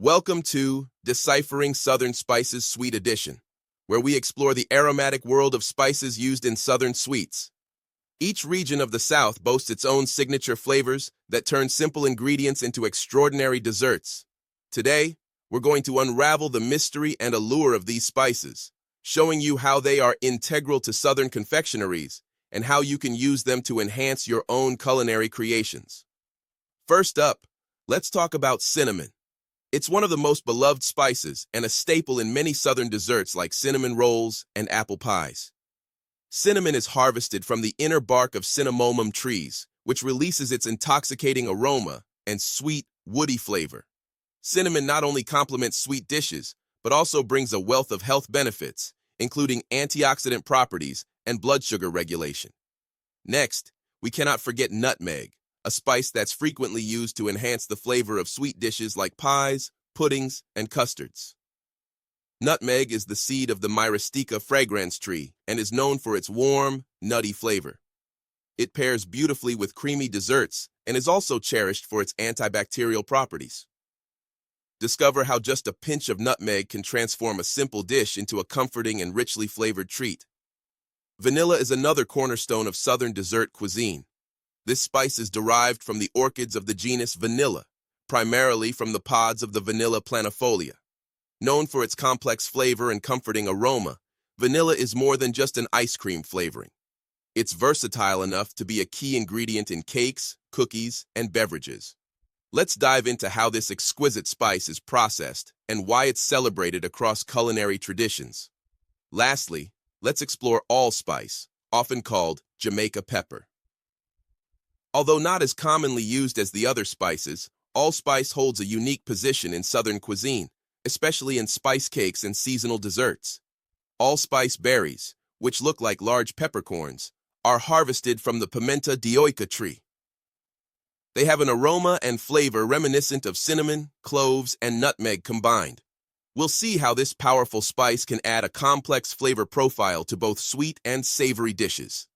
Welcome to Deciphering Southern Spices Sweet Edition, where we explore the aromatic world of spices used in Southern sweets. Each region of the South boasts its own signature flavors that turn simple ingredients into extraordinary desserts. Today, we're going to unravel the mystery and allure of these spices, showing you how they are integral to Southern confectioneries and how you can use them to enhance your own culinary creations. First up, let's talk about cinnamon. It's one of the most beloved spices and a staple in many Southern desserts like cinnamon rolls and apple pies. Cinnamon is harvested from the inner bark of cinnamomum trees, which releases its intoxicating aroma and sweet, woody flavor. Cinnamon not only complements sweet dishes, but also brings a wealth of health benefits, including antioxidant properties and blood sugar regulation. Next, we cannot forget nutmeg, a spice that's frequently used to enhance the flavor of sweet dishes like pies, puddings, and custards. Nutmeg is the seed of the myristica fragrans tree and is known for its warm, nutty flavor. It pairs beautifully with creamy desserts and is also cherished for its antibacterial properties. Discover how just a pinch of nutmeg can transform a simple dish into a comforting and richly flavored treat. Vanilla is another cornerstone of Southern dessert cuisine. This spice is derived from the orchids of the genus Vanilla, primarily from the pods of the Vanilla planifolia. Known for its complex flavor and comforting aroma, vanilla is more than just an ice cream flavoring. It's versatile enough to be a key ingredient in cakes, cookies, and beverages. Let's dive into how this exquisite spice is processed and why it's celebrated across culinary traditions. Lastly, let's explore allspice, often called Jamaica pepper. Although not as commonly used as the other spices, allspice holds a unique position in Southern cuisine, especially in spice cakes and seasonal desserts. Allspice berries, which look like large peppercorns, are harvested from the pimenta dioica tree. They have an aroma and flavor reminiscent of cinnamon, cloves, and nutmeg combined. We'll see how this powerful spice can add a complex flavor profile to both sweet and savory dishes.